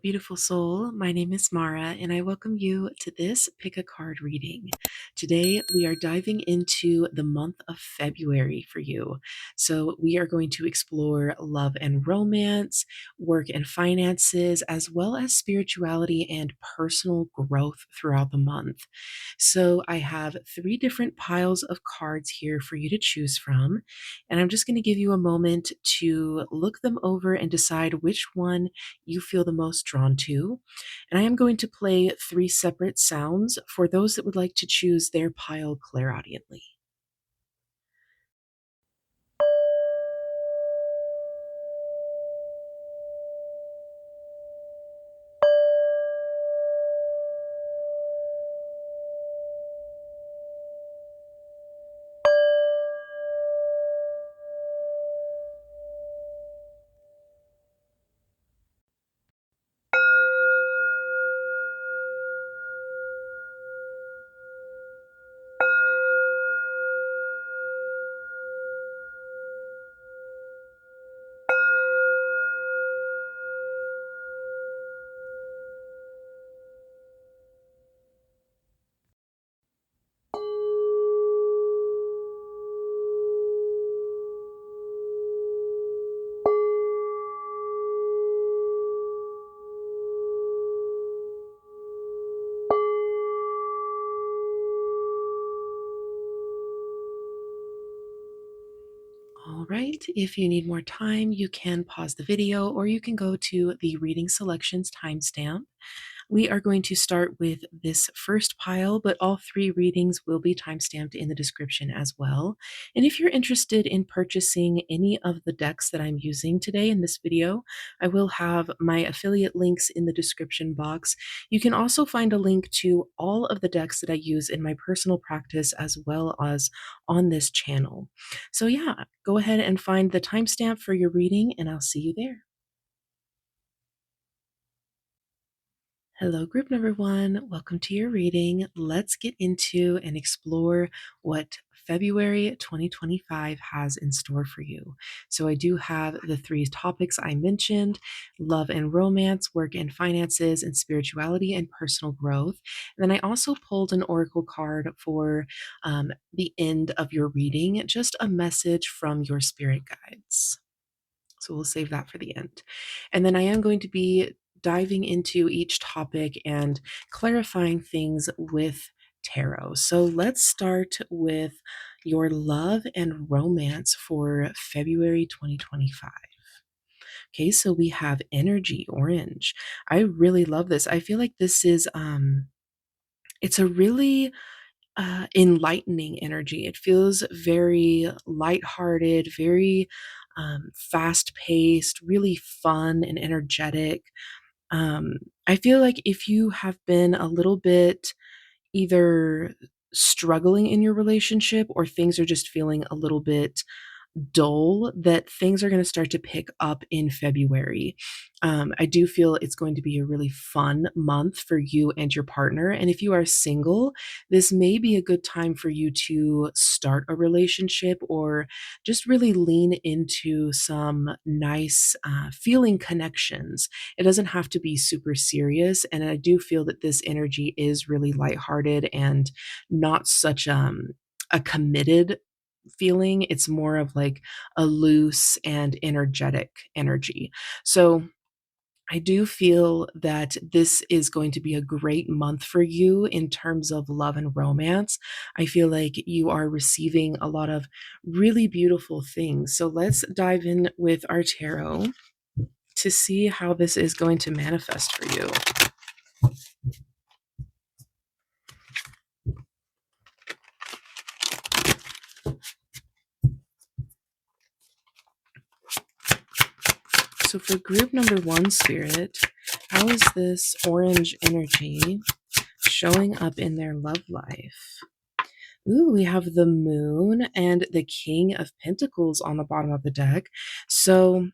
beautiful soul. My name is Mara, and I welcome you to this Pick a Card reading. Today, we are diving into the month of February for you. So, we are going to explore love and romance, work and finances, as well as spirituality and personal growth throughout the month. So, I have three different piles of cards here for you to choose from, and I'm just going to give you a moment to look them over and decide which one you feel the most drawn to. And I am going to play three separate sounds for those that would like to choose their pile clairaudiently. All right, if you need more time, you can pause the video or you can go to the reading selections timestamp. We are going to start with this first pile, but all three readings will be timestamped in the description as well. And if you're interested in purchasing any of the decks that I'm using today in this video, I will have my affiliate links in the description box. You can also find a link to all of the decks that I use in my personal practice as well as on this channel. So yeah, go ahead and find the timestamp for your reading, and I'll see you there. Hello, group number one. Welcome to your reading. Let's get into and explore what February 2025 has in store for you. So, I do have the three topics I mentioned: love and romance, work and finances, and spirituality and personal growth. And then I also pulled an oracle card for the end of your reading, just a message from your spirit guides. So we'll save that for the end. And then I am going to be diving into each topic and clarifying things with tarot. So let's start with your love and romance for February 2025. Okay, so we have energy orange. I really love this. I feel like this is it's a really enlightening energy. It feels very lighthearted, very fast paced, really fun and energetic. Um, I feel like if you have been a little bit either struggling in your relationship or things are just feeling a little bit dull, that things are going to start to pick up in February. I do feel it's going to be a really fun month for you and your partner. And if you are single, this may be a good time for you to start a relationship or just really lean into some nice feeling connections. It doesn't have to be super serious. And I do feel that this energy is really lighthearted and not such a committed feeling. It's more of like a loose and energetic energy. So I do feel that this is going to be a great month for you in terms of love and romance. I feel like you are receiving a lot of really beautiful things. So let's dive in with our tarot to see how this is going to manifest for you. So for group number one, Spirit, how is this orange energy showing up in their love life? Ooh, we have the moon and the King of Pentacles on the bottom of the deck. So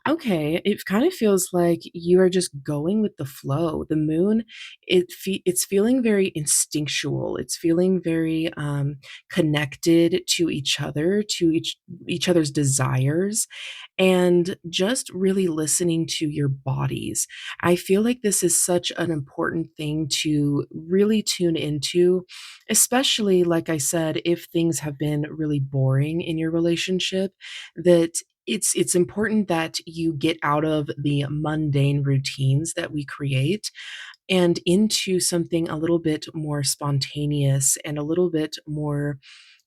Okay, it kind of feels like you are just going with the flow. The moon, it's feeling very instinctual. It's feeling very connected to each other, to each other's desires, and just really listening to your bodies. I feel like this is such an important thing to really tune into, especially like I said, if things have been really boring in your relationship, that it's important that you get out of the mundane routines that we create and into something a little bit more spontaneous and a little bit more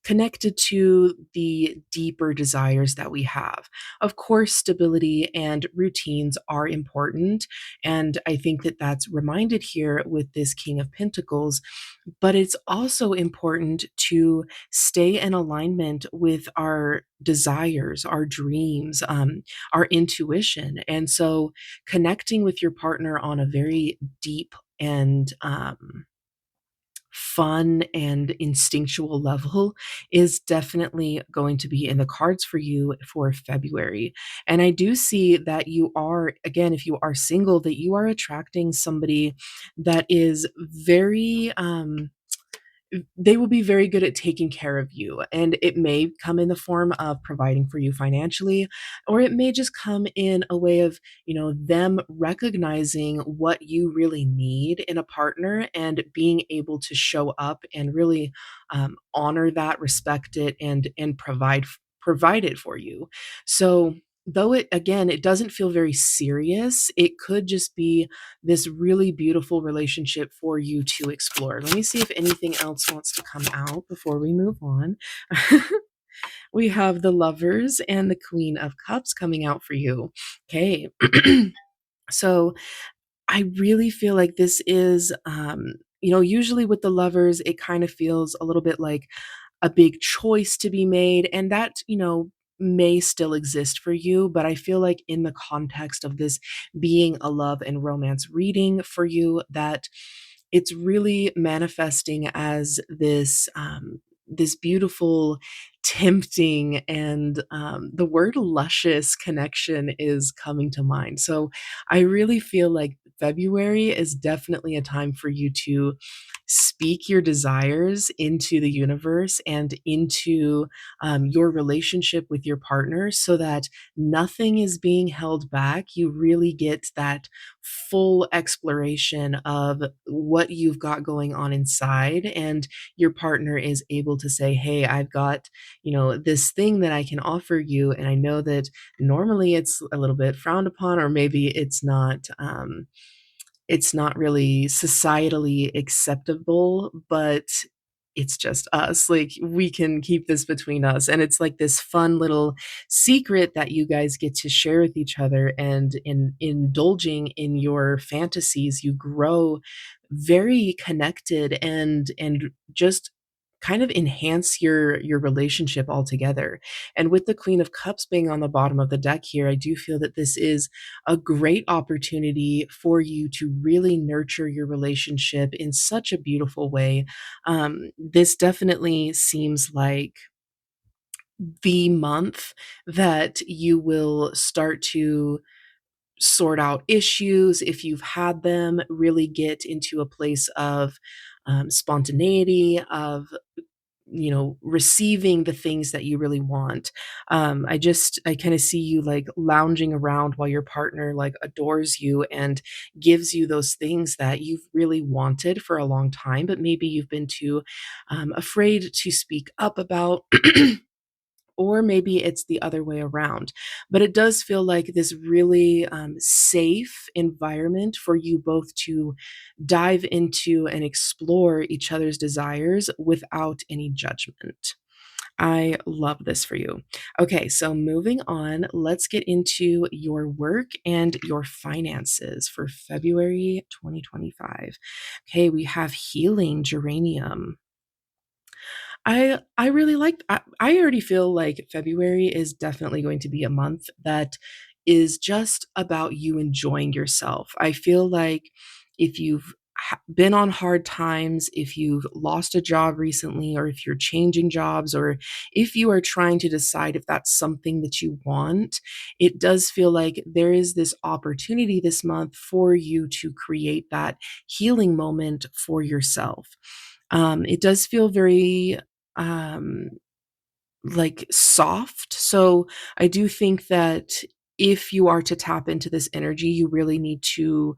connected to the deeper desires that we have. Of course, stability and routines are important, and I think that that's reminded here with this King of Pentacles, but it's also important to stay in alignment with our desires, our dreams, our intuition. And so connecting with your partner on a very deep and fun and instinctual level is definitely going to be in the cards for you for February. And I do see that you are, again, if you are single, that you are attracting somebody that is very, they will be very good at taking care of you. And it may come in the form of providing for you financially, or it may just come in a way of, them recognizing what you really need in a partner and being able to show up and really honor that, respect it, and provide it for you. So though it again it doesn't feel very serious, it could just be this really beautiful relationship for you to explore. Let me see if anything else wants to come out before we move on. We have the Lovers and the Queen of Cups coming out for you. Okay. So I really feel like this is, usually with the Lovers, it kind of feels a little bit like a big choice to be made, and that, may still exist for you, but I feel like in the context of this being a love and romance reading for you, that it's really manifesting as this beautiful, tempting, and the word luscious connection is coming to mind. So I really feel like February is definitely a time for you to speak your desires into the universe and into your relationship with your partner so that nothing is being held back. You really get that full exploration of what you've got going on inside, and your partner is able to say, hey, I've got, this thing that I can offer you, and I know that normally it's a little bit frowned upon, or maybe it's not really societally acceptable, but it's just us. Like, we can keep this between us. And it's like this fun little secret that you guys get to share with each other. And in indulging in your fantasies, you grow very connected and just kind of enhance your relationship altogether. And with the Queen of Cups being on the bottom of the deck here, I do feel that this is a great opportunity for you to really nurture your relationship in such a beautiful way. This definitely seems like the month that you will start to sort out issues if you've had them, really get into a place of spontaneity, of receiving the things that you really want. I kind of see you like lounging around while your partner like adores you and gives you those things that you've really wanted for a long time, but maybe you've been too afraid to speak up about. Or maybe it's the other way around. But it does feel like this really safe environment for you both to dive into and explore each other's desires without any judgment. I love this for you. Okay, so moving on, let's get into your work and your finances for February 2025. Okay, we have Healing Geranium. I really like I already feel like February is definitely going to be a month that is just about you enjoying yourself. I feel like if you've been on hard times, if you've lost a job recently, or if you're changing jobs, or if you are trying to decide if that's something that you want, it does feel like there is this opportunity this month for you to create that healing moment for yourself. It does feel very um, like soft. So I do think that if you are to tap into this energy, you really need to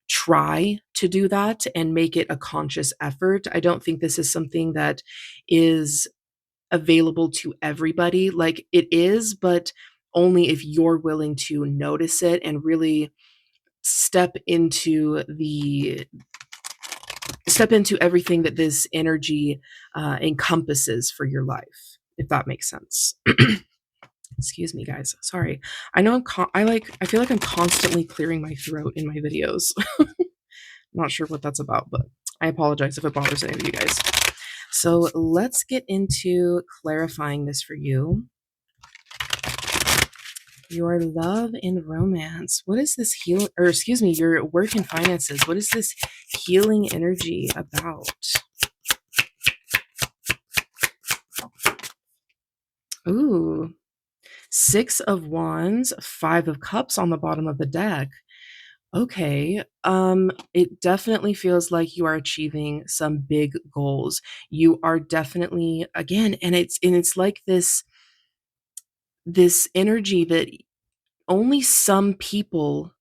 try to do that and make it a conscious effort. I don't think this is something that is available to everybody. Like, it is, but only if you're willing to notice it and really step into the step into everything that this energy encompasses for your life, if that makes sense. Excuse me, guys. Sorry. I know I feel like I'm constantly clearing my throat in my videos. Not sure what that's about, but I apologize if it bothers any of you guys. So let's get into clarifying this for you. Your love and romance. What is this your work and finances. What is this healing energy about? Ooh, Six of Wands, Five of Cups on the bottom of the deck. Okay. It definitely feels like you are achieving some big goals. You are definitely, again, and it's like this energy that only some people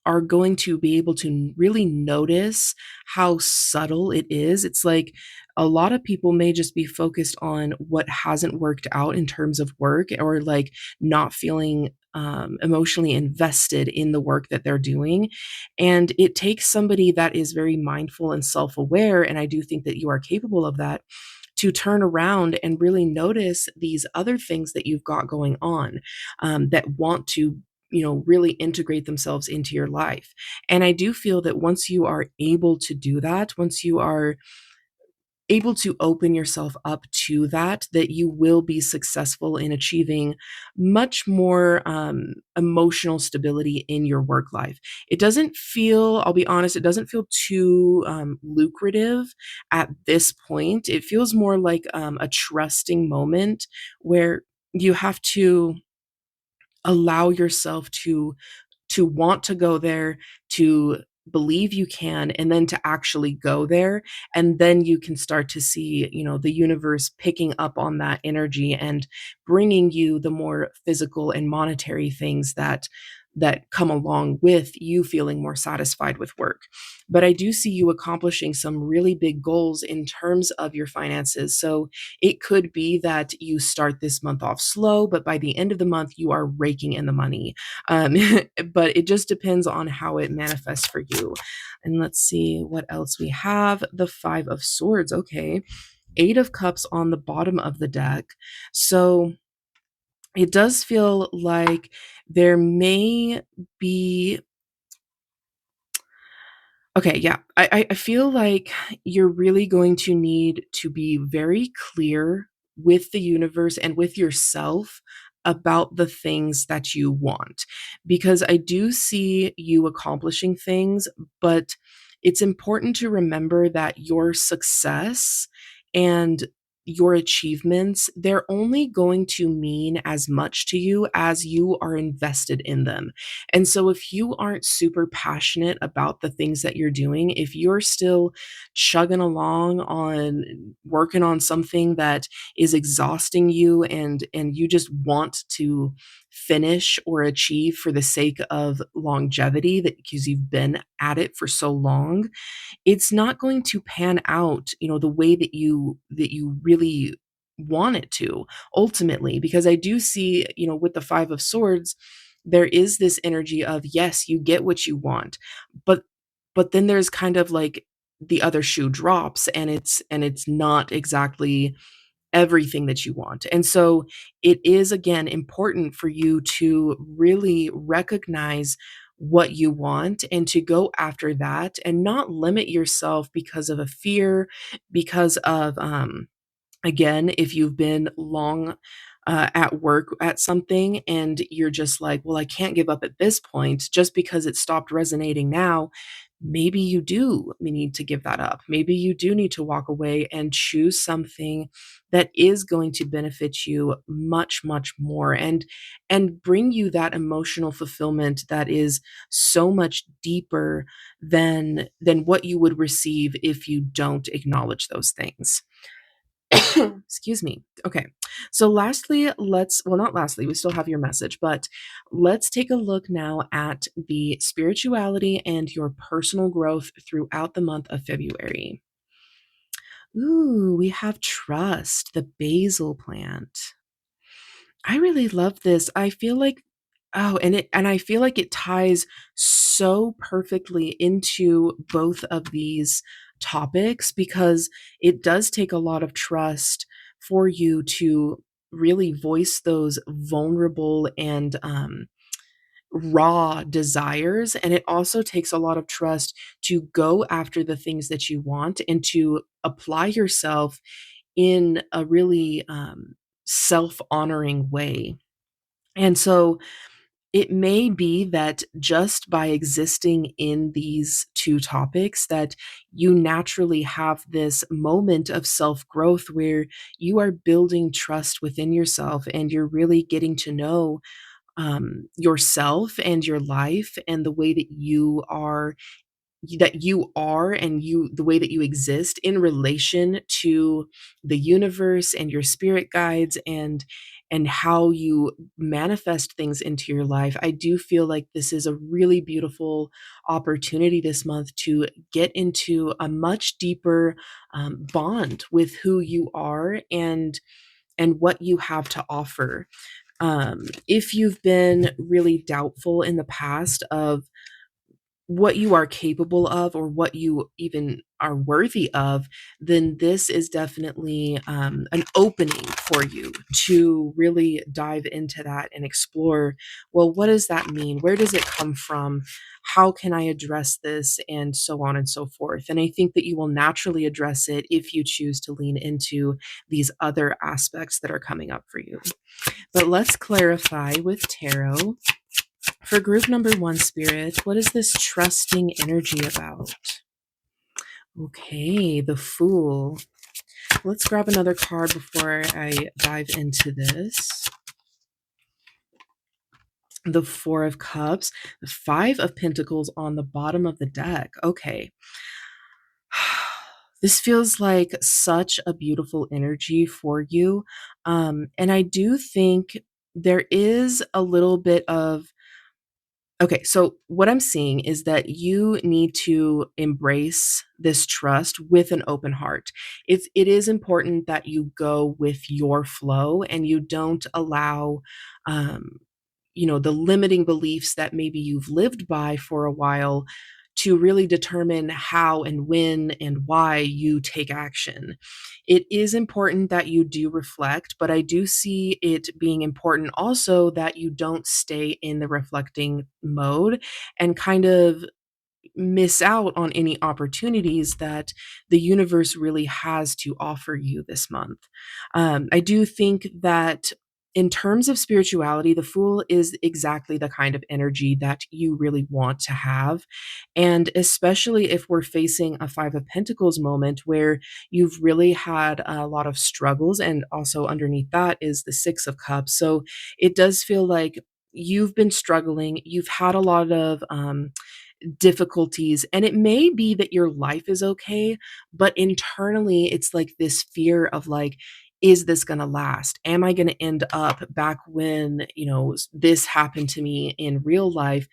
are going to be able to really notice how subtle it is. It's like a lot of people may just be focused on what hasn't worked out in terms of work, or like not feeling emotionally invested in the work that they're doing. And it takes somebody that is very mindful and self aware. And I do think that you are capable of that, to turn around and really notice these other things that you've got going on, that want to really integrate themselves into your life. And I do feel that once you are able to do that, once you are able to open yourself up to that, that you will be successful in achieving much more emotional stability in your work life. It doesn't feel, I'll be honest, it doesn't feel too lucrative at this point. It feels more like a trusting moment where you have to allow yourself to want to go there, to believe you can, and then to actually go there. And then you can start to see, the universe picking up on that energy and bringing you the more physical and monetary things that come along with you feeling more satisfied with work. But I do see you accomplishing some really big goals in terms of your finances. So it could be that you start this month off slow, but by the end of the month, you are raking in the money. Um, but it just depends on how it manifests for you. And let's see what else we have. The Five of Swords. Okay. Eight of Cups on the bottom of the deck. So it does feel like there may be. Okay, yeah. I feel like you're really going to need to be very clear with the universe and with yourself about the things that you want. Because I do see you accomplishing things, but it's important to remember that your success and your achievements, they're only going to mean as much to you as you are invested in them. And so if you aren't super passionate about the things that you're doing, if you're still chugging along on working on something that is exhausting you, and you just want to finish or achieve for the sake of longevity, that because you've been at it for so long, it's not going to pan out, the way that you really want it to ultimately. Because I do see, with the Five of Swords, there is this energy of, yes, you get what you want, but then there's kind of like the other shoe drops, and it's not exactly everything that you want. And so it is, again, important for you to really recognize what you want and to go after that, and not limit yourself because of a fear, because of again, if you've been long at work at something, and you're just like, well, I can't give up at this point just because it stopped resonating now. maybe you do need to give that up. Maybe you do need to walk away and choose something that is going to benefit you much, much more, and bring you that emotional fulfillment that is so much deeper than what you would receive if you don't acknowledge those things. Excuse me. Okay. So lastly, not lastly, we still have your message, but let's take a look now at the spirituality and your personal growth throughout the month of February. Ooh, we have trust, the basil plant. I really love this. I feel like I feel like it ties so perfectly into both of these topics because it does take a lot of trust for you to really voice those vulnerable and raw desires. And it also takes a lot of trust to go after the things that you want and to apply yourself in a really self honoring way. And so it may be that just by existing in these two topics that you naturally have this moment of self-growth where you are building trust within yourself and you're really getting to know yourself and your life and the way that you are and you the way that you exist in relation to the universe and your spirit guides and how you manifest things into your life. I do feel like this is a really beautiful opportunity this month to get into a much deeper bond with who you are and what you have to offer. If you've been really doubtful in the past of what you are capable of or what you even are worthy of, then this is definitely an opening for you to really dive into that and explore, well, what does that mean? Where does it come from? How can I address this? And so on and so forth. And I think that you will naturally address it if you choose to lean into these other aspects that are coming up for you. But let's clarify with tarot. For group number one, Spirit, what is this trusting energy about? Okay, the Fool. Let's grab another card before I dive into this. The Four of Cups, the Five of Pentacles on the bottom of the deck. Okay. This feels like such a beautiful energy for you. And I do think there is a little bit of okay, so what I'm seeing is that you need to embrace this trust with an open heart. It is important that you go with your flow and you don't allow um the limiting beliefs that maybe you've lived by for a while to really determine how and when and why you take action. It is important that you do reflect, but I do see it being important also that you don't stay in the reflecting mode and kind of miss out on any opportunities that the universe really has to offer you this month. I do think that in terms of spirituality, the Fool is exactly the kind of energy that you really want to have. And especially if we're facing a Five of Pentacles moment where you've really had a lot of struggles, and also underneath that is the Six of Cups. So it does feel like you've been struggling, you've had a lot of difficulties, and it may be that your life is okay, but internally it's like this fear of like, is this going to last? Am I going to end up back when this happened to me in real life?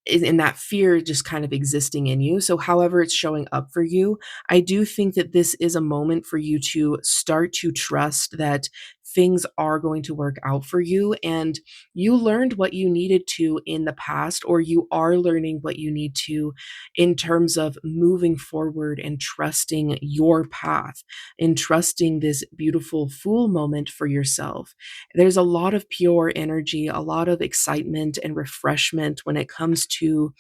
In that fear just kind of existing in you. So, however, it's showing up for you, I do think that this is a moment for you to start to trust that things are going to work out for you. And you learned what you needed to in the past, or you are learning what you need to in terms of moving forward and trusting your path and trusting this beautiful Fool moment for yourself. There's a lot of pure energy, a lot of excitement and refreshment when it comes to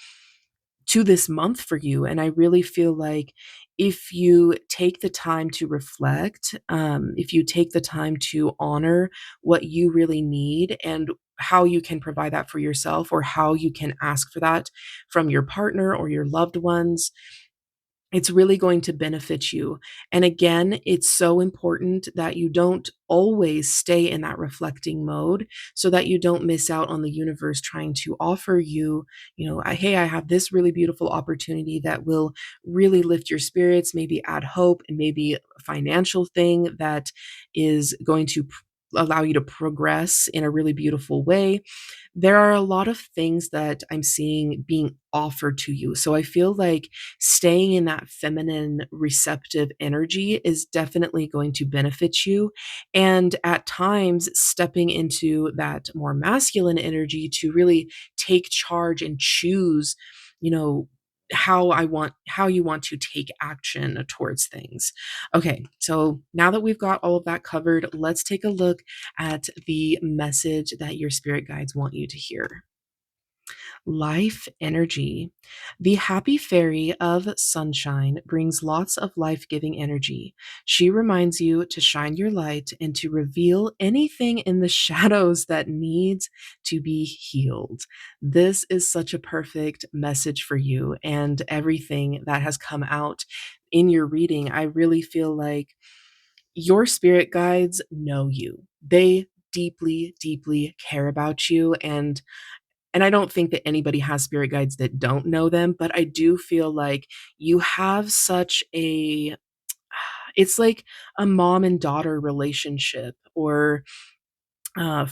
this month for you. And I really feel like if you take the time to reflect, if you take the time to honor what you really need and how you can provide that for yourself, or how you can ask for that from your partner or your loved ones. It's really going to benefit you. And again, it's so important that you don't always stay in that reflecting mode, so that you don't miss out on the universe trying to offer you, hey, I have this really beautiful opportunity that will really lift your spirits, maybe add hope, and maybe a financial thing that is going to allow you to progress in a really beautiful way. There are a lot of things that I'm seeing being offered to you. So I feel like staying in that feminine, receptive energy is definitely going to benefit you. And at times, stepping into that more masculine energy to really take charge and choose, you know, how you want to take action towards things. Okay, so now that we've got all of that covered, let's take a look at the message that your spirit guides want you to hear. Life energy. The happy fairy of sunshine brings lots of life giving energy. She reminds you to shine your light and to reveal anything in the shadows that needs to be healed. This is such a perfect message for you and everything that has come out in your reading. I really feel like your spirit guides know you. They deeply, deeply care about you, and I don't think that anybody has spirit guides that don't know them, but I do feel like you have such a it's like a mom and daughter relationship, or a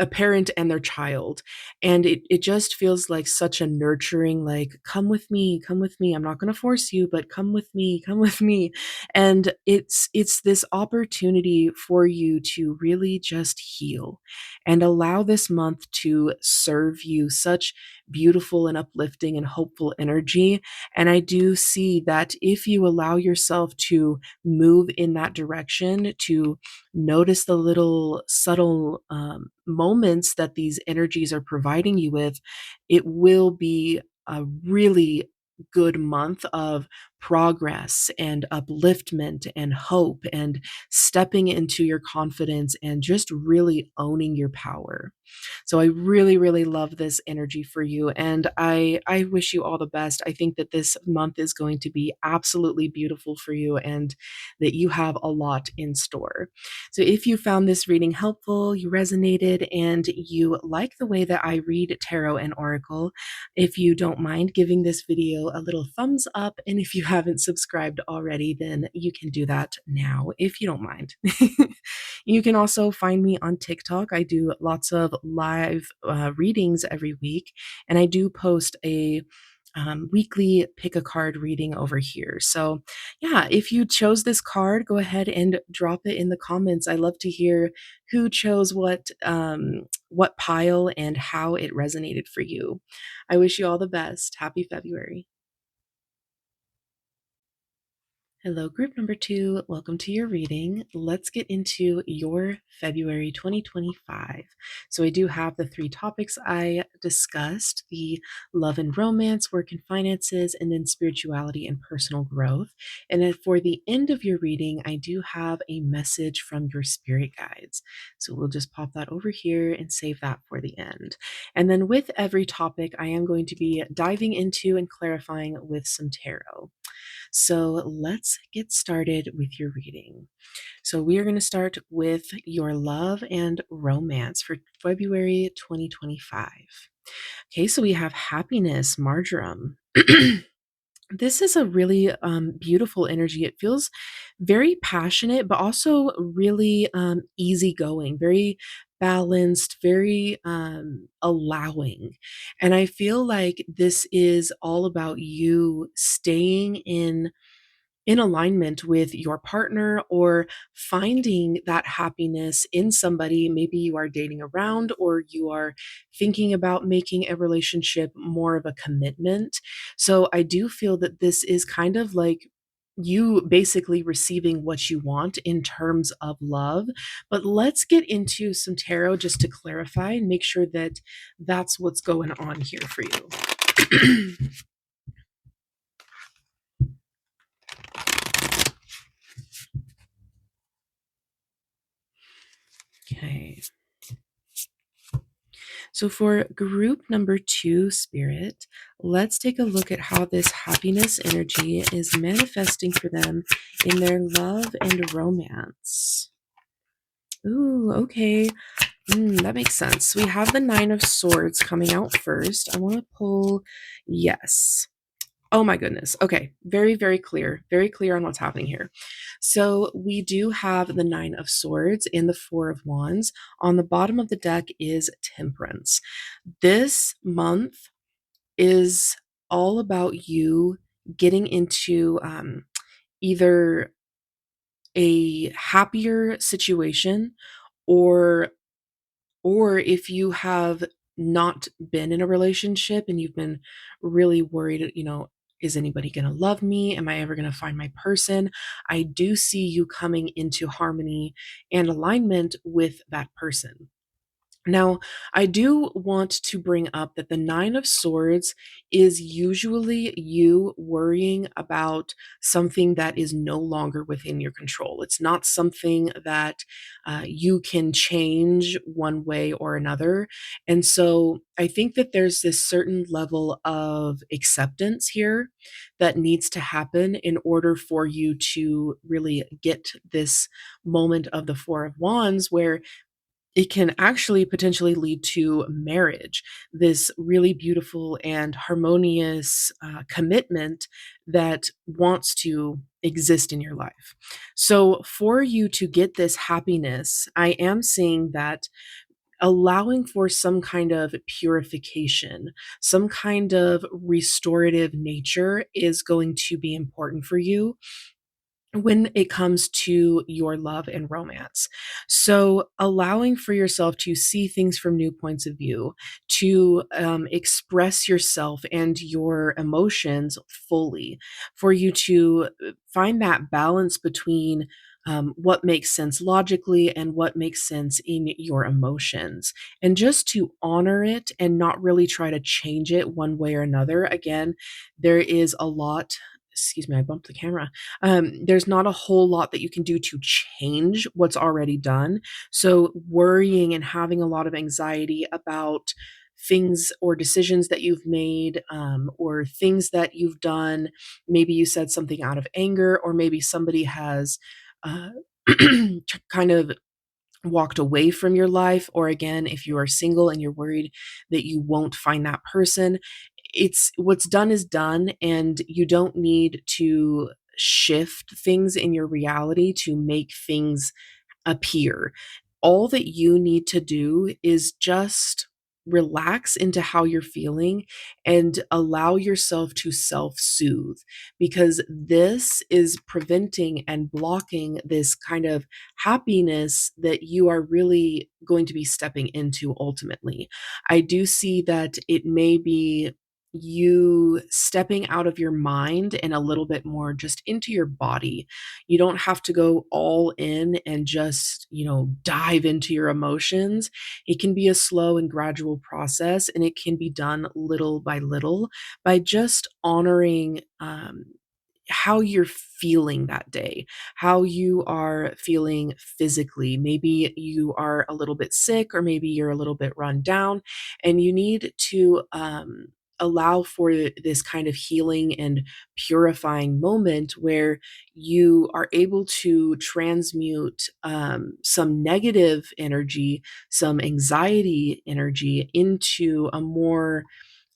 parent and their child. And it just feels like such a nurturing, like, come with me, I'm not going to force you, but come with me. And it's this opportunity for you to really just heal and allow this month to serve you such beautiful and uplifting and hopeful energy. And I do see that if you allow yourself to move in that direction, to notice the little subtle moments that these energies are providing you with, it will be a really good month of progress and upliftment and hope and stepping into your confidence and just really owning your power. So I really, really love this energy for you. And I wish you all the best. I think that this month is going to be absolutely beautiful for you, and that you have a lot in store. So if you found this reading helpful, you resonated, and you like the way that I read tarot and oracle, if you don't mind giving this video a little thumbs up, and if you haven't subscribed already, then you can do that now if you don't mind. You can also find me on TikTok. I do lots of live readings every week, and I do post a weekly pick a card reading over here. So, yeah, if you chose this card, go ahead and drop it in the comments. I love to hear who chose what pile and how it resonated for you. I wish you all the best. Happy February. Hello, group number two. Welcome to your reading. Let's get into your February 2025. So, I do have the three topics I discussed: the love and romance, work and finances, and then spirituality and personal growth. And then for the end of your reading, I do have a message from your spirit guides. So, we'll just pop that over here and save that for the end. And then with every topic, I am going to be diving into and clarifying with some tarot. So let's get started with your reading. So we are going to start with your love and romance for February 2025. Okay, so we have happiness, marjoram. This is a really beautiful energy. It feels very passionate, but also really easygoing, very balanced, very allowing. And I feel like this is all about you staying in alignment with your partner, or finding that happiness in somebody. Maybe you are dating around, or you are thinking about making a relationship more of a commitment. So I do feel that this is kind of like you basically receiving what you want in terms of love. But let's get into some tarot just to clarify and make sure that that's what's going on here for you. Okay. So, for group number 2, Spirit, let's take a look at how this happiness energy is manifesting for them in their love and romance. Ooh, okay. That makes sense. We have the Nine of Swords coming out first. I want to pull, yes. Oh my goodness. Okay. Very clear on what's happening here. So we do have the Nine of Swords and the Four of Wands. On the bottom of the deck is Temperance. This month is all about you getting into either a happier situation, or if you have not been in a relationship and you've been really worried, is anybody going to love me? Am I ever going to find my person? I do see you coming into harmony and alignment with that person. Now, I do want to bring up that the Nine of Swords is usually you worrying about something that is no longer within your control. It's not something that you can change one way or another. And so I think that there's this certain level of acceptance here that needs to happen in order for you to really get this moment of the Four of Wands, where it can actually potentially lead to marriage, this really beautiful and harmonious commitment that wants to exist in your life. So, for you to get this happiness, I am seeing that allowing for some kind of purification, some kind of restorative nature is going to be important for you when it comes to your love and romance. So, allowing for yourself to see things from new points of view, to express yourself and your emotions fully, for you to find that balance between what makes sense logically and what makes sense in your emotions, and just to honor it and not really try to change it one way or another. Again, there is a lot. Excuse me, I bumped the camera. There's not a whole lot that you can do to change what's already done. So, worrying and having a lot of anxiety about things or decisions that you've made, or things that you've done. Maybe you said something out of anger, or maybe somebody has uh, kind of walked away from your life. Or again, if you are single and you're worried that you won't find that person, it's what's done is done, and you don't need to shift things in your reality to make things appear. All that you need to do is just relax into how you're feeling and allow yourself to self soothe, because this is preventing and blocking this kind of happiness that you are really going to be stepping into ultimately. I do see that it may be you stepping out of your mind and a little bit more just into your body. You don't have to go all in and just, dive into your emotions. It can be a slow and gradual process, and it can be done little by little by just honoring how you're feeling that day, how you are feeling physically. Maybe you are a little bit sick, or maybe you're a little bit run down, and you need to allow for this kind of healing and purifying moment where you are able to transmute some negative energy, some anxiety energy into a more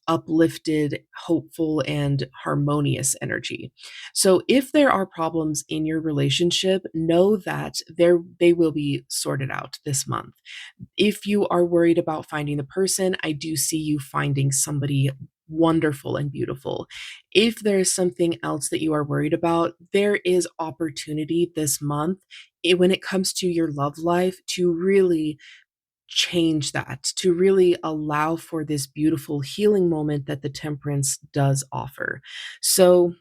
uplifted, hopeful, and harmonious energy. So if there are problems in your relationship, know that they will be sorted out this month. If you are worried about finding the person, I do see you finding somebody wonderful and beautiful. If there's something else that you are worried about, there is opportunity this month, when it comes to your love life, to really change that, to really allow for this beautiful healing moment that the temperance does offer. So,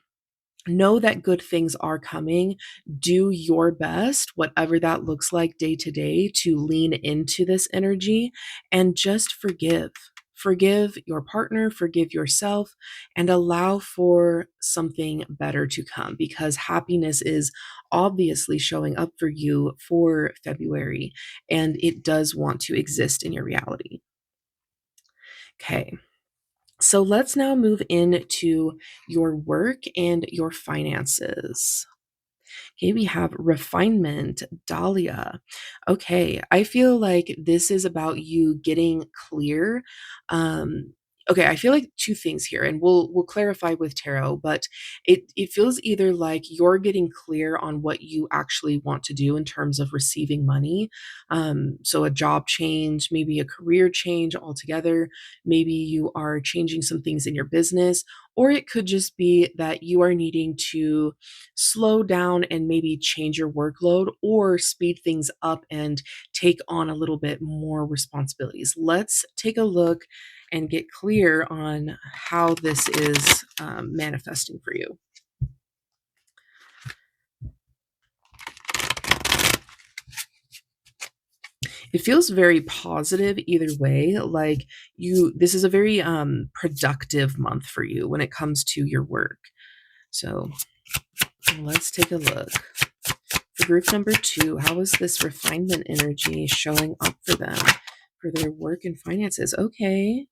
know that good things are coming. Do your best, whatever that looks like day to day, to lean into this energy and just forgive. Forgive your partner, forgive yourself, and allow for something better to come, because happiness is obviously showing up for you for February, and it does want to exist in your reality. Okay. So let's now move into your work and your finances. Okay, we have refinement, Dahlia. Okay, I feel like this is about you getting clear. Um, okay, I feel like two things here, and we'll clarify with tarot, but it feels either like you're getting clear on what you actually want to do in terms of receiving money. So a job change, maybe a career change altogether. Maybe you are changing some things in your business, or it could just be that you are needing to slow down and maybe change your workload or speed things up and take on a little bit more responsibilities. Let's take a look and get clear on how this is manifesting for you. It feels very positive either way. Like this is a very productive month for you when it comes to your work. So let's take a look. For group number 2, how is this refinement energy showing up for them for their work and finances? Okay.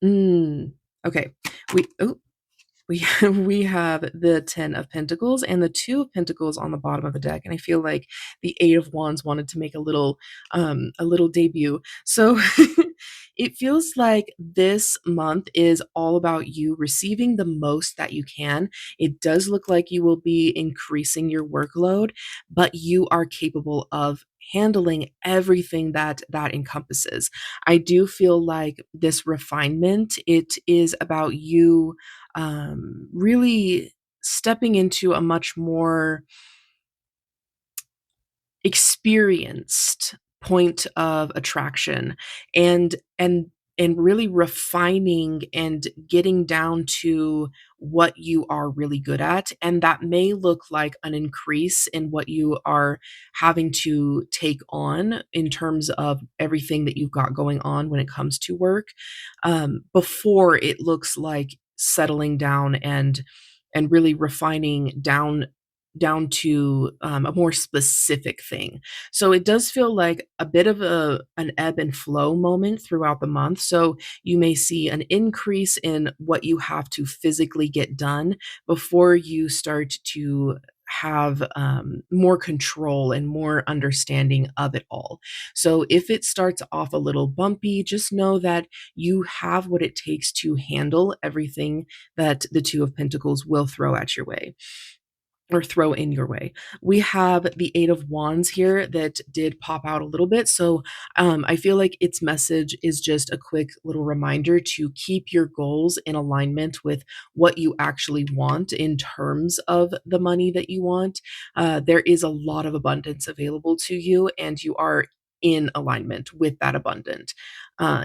Okay. We oh we we have the 10 of Pentacles and the 2 of Pentacles on the bottom of the deck, and I feel like the 8 of Wands wanted to make a little debut. So it feels like this month is all about you receiving the most that you can. It does look like you will be increasing your workload, but you are capable of handling everything that that encompasses. I do feel like this refinement, it is about you really stepping into a much more experienced point of attraction and and and really refining and getting down to what you are really good at, and that may look like an increase in what you are having to take on in terms of everything that you've got going on when it comes to work, before it looks like settling down and really refining down to a more specific thing. So it does feel like a bit of an ebb and flow moment throughout the month. So you may see an increase in what you have to physically get done before you start to have more control and more understanding of it all. So if it starts off a little bumpy, just know that you have what it takes to handle everything that the 2 of Pentacles will throw at your way or throw in your way. We have the 8 of Wands here that did pop out a little bit. So I feel like its message is just a quick little reminder to keep your goals in alignment with what you actually want in terms of the money that you want. There is a lot of abundance available to you, and you are in alignment with that abundant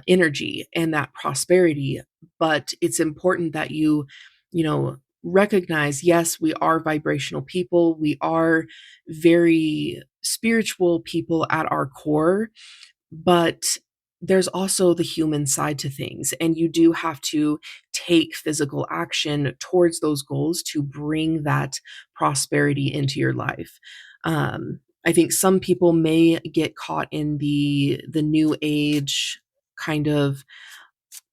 energy and that prosperity. But it's important that you know, recognize, yes, we are vibrational people. We are very spiritual people at our core, but there's also the human side to things. And you do have to take physical action towards those goals to bring that prosperity into your life. I think some people may get caught in the new age kind of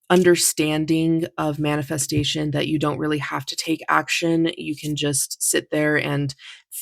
understanding of manifestation, that you don't really have to take action. You can just sit there and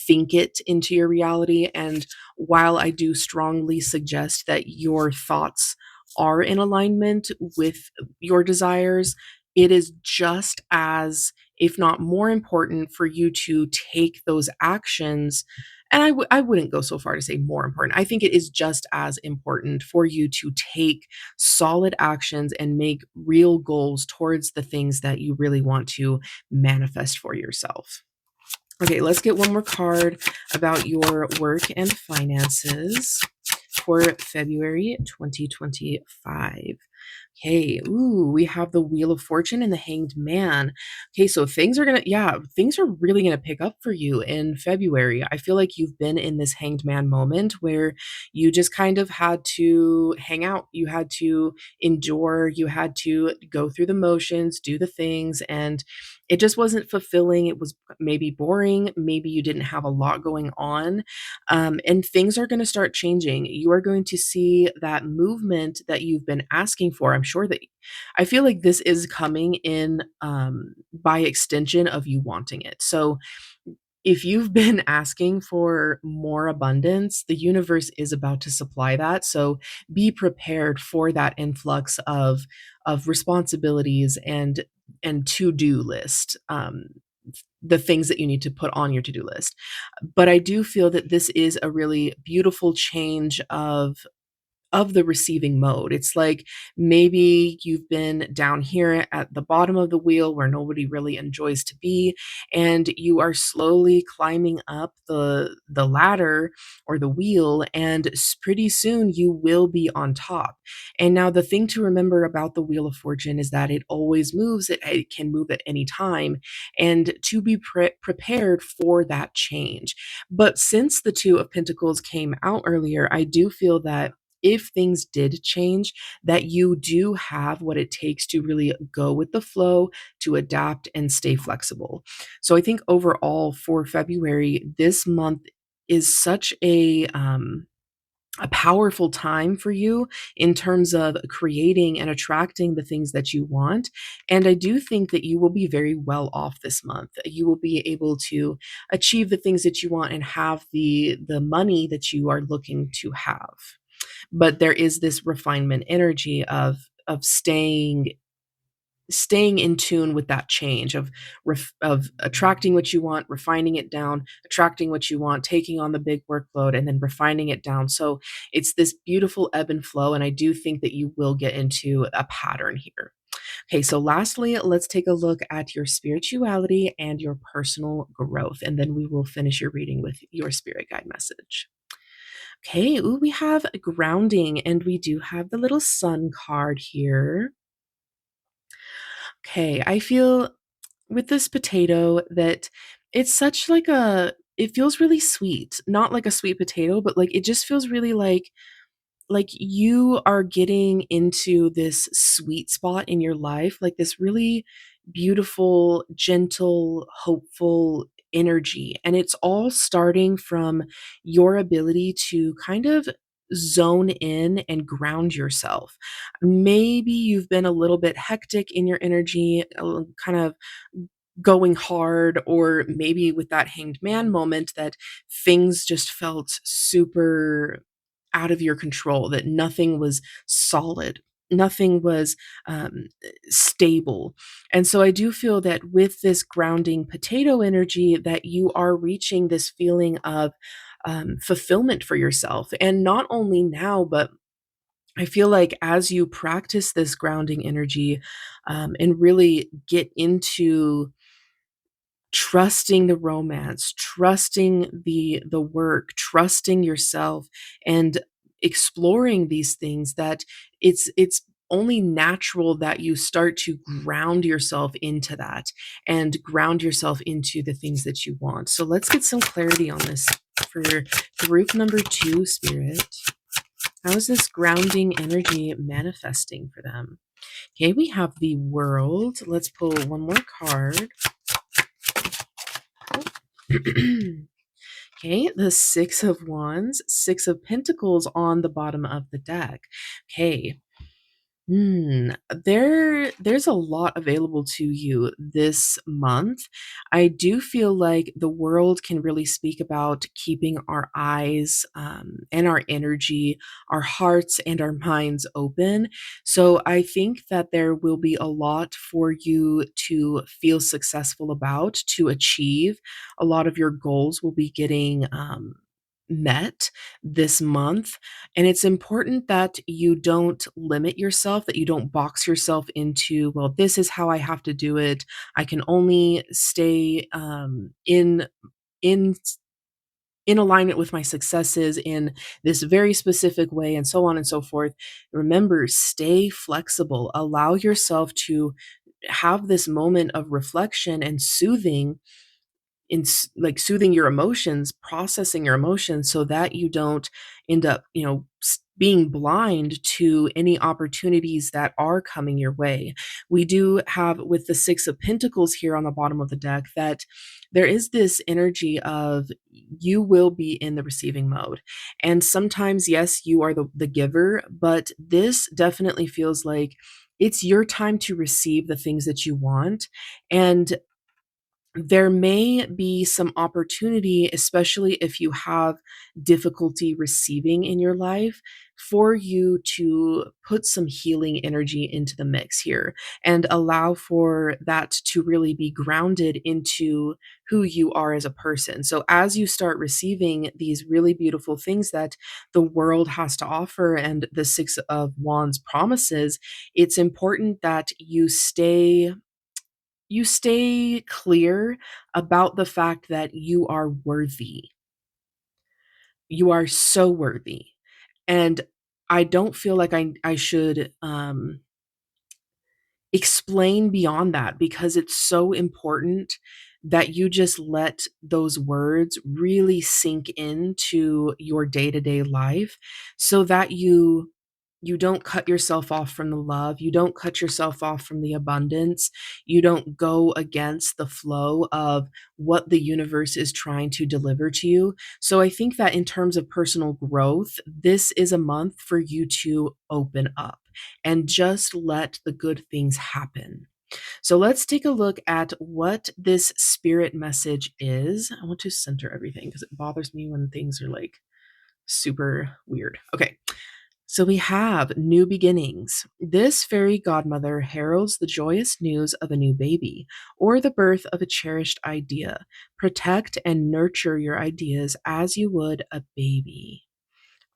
think it into your reality. And while I do strongly suggest that your thoughts are in alignment with your desires, it is just as, if not more important, for you to take those actions. And I wouldn't go so far to say more important. I think it is just as important for you to take solid actions and make real goals towards the things that you really want to manifest for yourself. Okay, let's get one more card about your work and finances for February 2025. Okay, ooh, we have the Wheel of Fortune and the Hanged Man. Okay, so things are really gonna pick up for you in February. I feel like you've been in this Hanged Man moment where you just kind of had to hang out. You had to endure, you had to go through the motions, do the things, and it just wasn't fulfilling. It was maybe boring. Maybe you didn't have a lot going on. And things are going to start changing. You are going to see that movement that you've been asking for. I'm sure that I feel like this is coming in by extension of you wanting it. So if you've been asking for more abundance, the universe is about to supply that. So be prepared for that influx of responsibilities and to-do list. The things that you need to put on your to-do list. But I do feel that this is a really beautiful change of the receiving mode. It's like maybe you've been down here at the bottom of the wheel where nobody really enjoys to be, and you are slowly climbing up the ladder or the wheel, and pretty soon you will be on top. And now the thing to remember about the Wheel of Fortune is that it always moves. It can move at any time, and to be prepared for that change. But since the Two of Pentacles came out earlier, I do feel that if things did change, that you do have what it takes to really go with the flow, to adapt and stay flexible. So I think overall for February, this month is such a powerful time for you in terms of creating and attracting the things that you want. And I do think that you will be very well off this month. You will be able to achieve the things that you want and have the money that you are looking to have. But there is this refinement energy of staying in tune with that change of attracting what you want, refining it down, attracting what you want, taking on the big workload, and then refining it down. So it's this beautiful ebb and flow, and I do think that you will get into a pattern here. Okay, so lastly, let's take a look at your spirituality and your personal growth, and then we will finish your reading with your spirit guide message. Okay, ooh, we have grounding, and we do have the little sun card here. Okay, I feel with this potato that it's such like it feels really sweet. Not like a sweet potato, but like it just feels really like you are getting into this sweet spot in your life, like this really beautiful, gentle, hopeful energy. And it's all starting from your ability to kind of zone in and ground yourself. Maybe you've been a little bit hectic in your energy, kind of going hard, or maybe with that hanged man moment that things just felt super out of your control, that nothing was solid, nothing was stable. And so I do feel that with this grounding potato energy, that you are reaching this feeling of fulfillment for yourself. And not only now, but I feel like as you practice this grounding energy and really get into trusting the romance, trusting the work, trusting yourself, and exploring these things, that it's only natural that you start to ground yourself into that and ground yourself into the things that you want. So let's get some clarity on this for group number 2, Spirit. How is this grounding energy manifesting for them? Okay, we have the World. Let's pull one more card. Okay, the Six of Wands, Six of Pentacles on the bottom of the deck. Okay, there's a lot available to you this month. I do feel like the World can really speak about keeping our eyes and our energy, our hearts and our minds open. So I think that there will be a lot for you to feel successful about, to achieve. A lot of your goals will be getting met this month. And it's important that you don't limit yourself, that you don't box yourself into, well, this is how I have to do it. I can only stay in in alignment with my successes in this very specific way, and so on and so forth. Remember, stay flexible. Allow yourself to have this moment of reflection and soothing, like soothing your emotions, processing your emotions, so that you don't end up, being blind to any opportunities that are coming your way. We do have with the Six of Pentacles here on the bottom of the deck that there is this energy of you will be in the receiving mode. And sometimes, yes, you are the giver, but this definitely feels like it's your time to receive the things that you want. And there may be some opportunity, especially if you have difficulty receiving in your life, for you to put some healing energy into the mix here and allow for that to really be grounded into who you are as a person. So, as you start receiving these really beautiful things that the world has to offer and the Six of Wands promises, it's important that you stay clear about the fact that you are worthy. You are so worthy. And I don't feel like I should explain beyond that because it's so important that you just let those words really sink into your day-to-day life so that you don't cut yourself off from the love, you don't cut yourself off from the abundance, you don't go against the flow of what the universe is trying to deliver to you. So I think that in terms of personal growth, this is a month for you to open up and just let the good things happen. So let's take a look at what this spirit message is. I want to center everything because it bothers me when things are like super weird. Okay. So we have new beginnings. This fairy godmother heralds the joyous news of a new baby or the birth of a cherished idea. Protect and nurture your ideas as you would a baby.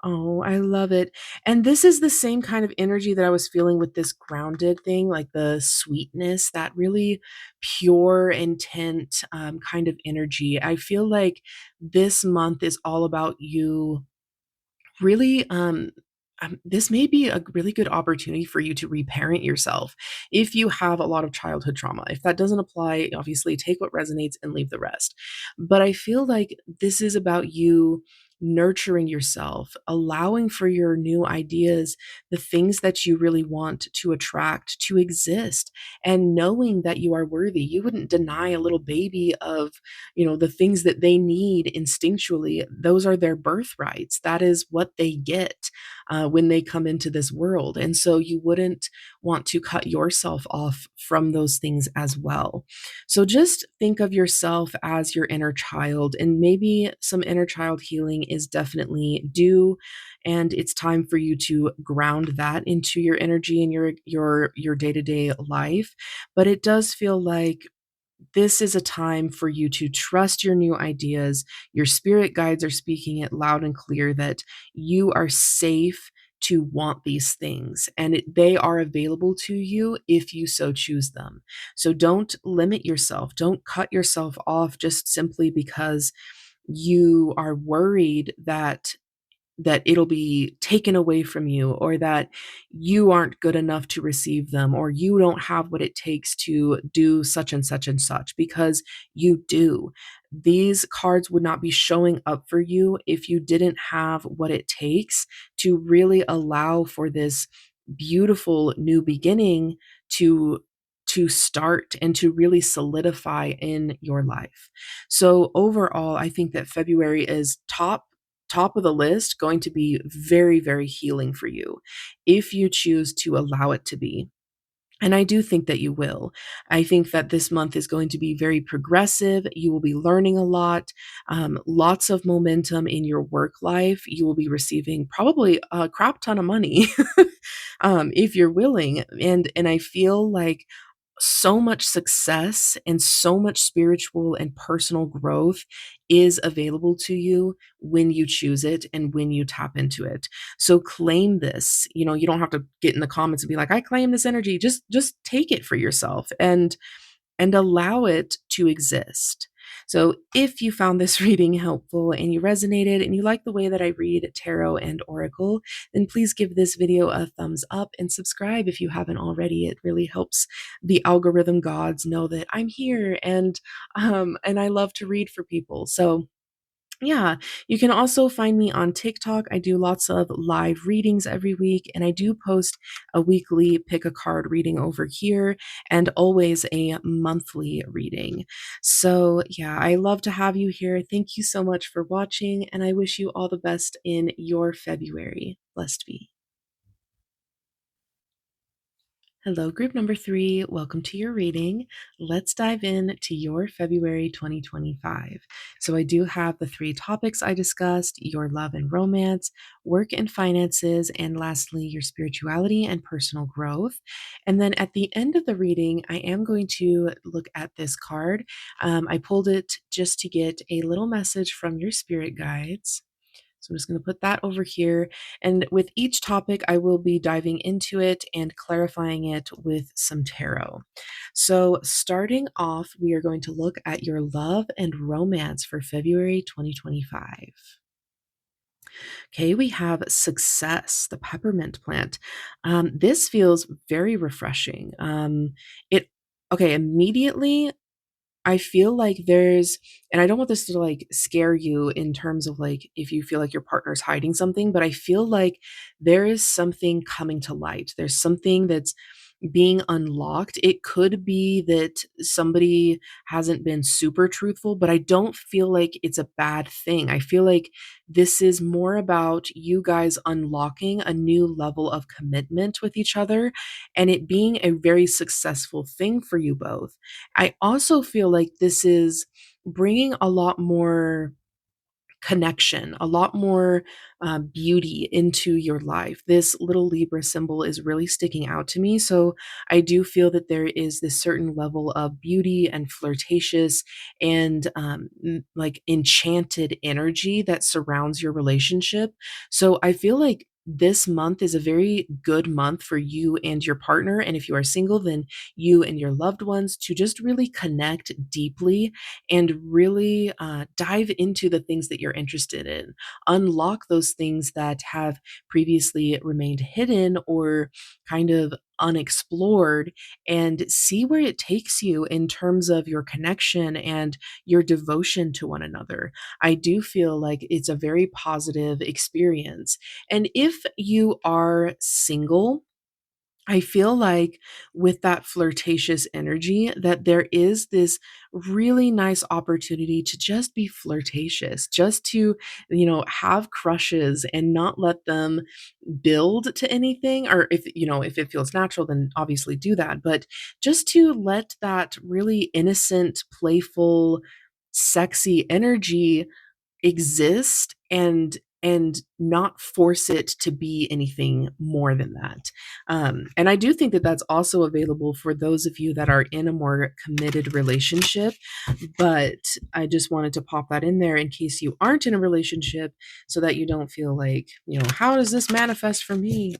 Oh, I love it. And this is the same kind of energy that I was feeling with this grounded thing, like the sweetness, that really pure, intent kind of energy. I feel like this month is all about you really this may be a really good opportunity for you to reparent yourself if you have a lot of childhood trauma. If that doesn't apply, obviously take what resonates and leave the rest. But I feel like this is about you nurturing yourself, allowing for your new ideas, the things that you really want to attract to exist, and knowing that you are worthy. You wouldn't deny a little baby of the things that they need instinctually. Those are their birthrights. That is what they get when they come into this world. And so you wouldn't want to cut yourself off from those things as well. So just think of yourself as your inner child, and maybe some inner child healing is definitely due. And it's time for you to ground that into your energy and your day-to-day life. But it does feel like this is a time for you to trust your new ideas. Your spirit guides are speaking it loud and clear that you are safe to want these things, and they are available to you if you so choose them. So don't limit yourself. Don't cut yourself off just simply because you are worried that it'll be taken away from you, or that you aren't good enough to receive them, or you don't have what it takes to do such and such and such, because you do. These cards would not be showing up for you if you didn't have what it takes to really allow for this beautiful new beginning to start and to really solidify in your life. So overall, I think that February is top of the list, going to be very, very healing for you if you choose to allow it to be. And I do think that you will. I think that this month is going to be very progressive. You will be learning a lot, lots of momentum in your work life. You will be receiving probably a crap ton of money if you're willing. And I feel like so much success and so much spiritual and personal growth is available to you when you choose it and when you tap into it. So claim this. You don't have to get in the comments and be like, I claim this energy. Just take it for yourself and allow it to exist. So, if you found this reading helpful and you resonated and you like the way that I read tarot and oracle, then please give this video a thumbs up and subscribe if you haven't already. It really helps the algorithm gods know that I'm here and I love to read for people. So, Yeah, you can also find me on TikTok. I do lots of live readings every week, and I do post a weekly pick a card reading over here and always a monthly reading. So, yeah, I love to have you here. Thank you so much for watching, and I wish you all the best in your February. Blessed be. Hello, group number three. Welcome to your reading. Let's dive in to your February 2025. So, I do have the three topics I discussed: your love and romance, work and finances, and lastly, your spirituality and personal growth. And then at the end of the reading, I am going to look at this card. I pulled it just to get a little message from your spirit guides. So I'm just going to put that over here. And with each topic, I will be diving into it and clarifying it with some tarot. So, starting off, we are going to look at your love and romance for February 2025. Okay, we have success, the peppermint plant. This feels very refreshing. It okay, immediately I feel like there's and I don't want this to, like, scare you in terms of, like, if you feel like your partner's hiding something, but I feel like there is something coming to light. There's something that's being unlocked. It could be that somebody hasn't been super truthful, but I don't feel like it's a bad thing. I feel like this is more about you guys unlocking a new level of commitment with each other and it being a very successful thing for you both. I also feel like this is bringing a lot more connection, a lot more beauty into your life. This little Libra symbol is really sticking out to me. So I do feel that there is this certain level of beauty and flirtatious and like enchanted energy that surrounds your relationship. So I feel like this month is a very good month for you and your partner. And if you are single, then you and your loved ones to just really connect deeply and really dive into the things that you're interested in. Unlock those things that have previously remained hidden or kind of unexplored and see where it takes you in terms of your connection and your devotion to one another. I do feel like it's a very positive experience. And if you are single, I feel like with that flirtatious energy that there is this really nice opportunity to just be flirtatious, just to, have crushes and not let them build to anything or if it feels natural then obviously do that, but just to let that really innocent, playful, sexy energy exist and not force it to be anything more than that. And I do think that that's also available for those of you that are in a more committed relationship. But I just wanted to pop that in there in case you aren't in a relationship so that you don't feel like, how does this manifest for me?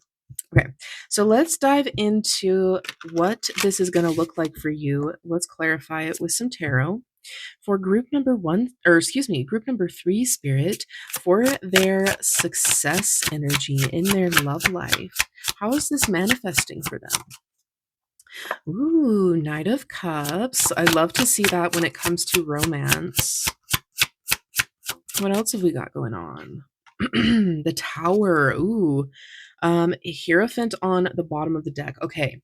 Okay, so let's dive into what this is going to look like for you. Let's clarify it with some tarot for group number one, or excuse me, group number three spirit for their success energy in their love life. How is this manifesting for them? Ooh, Knight of Cups. I love to see that when it comes to romance. What else have we got going on? The Tower. Ooh. Hierophant on the bottom of the deck. Okay.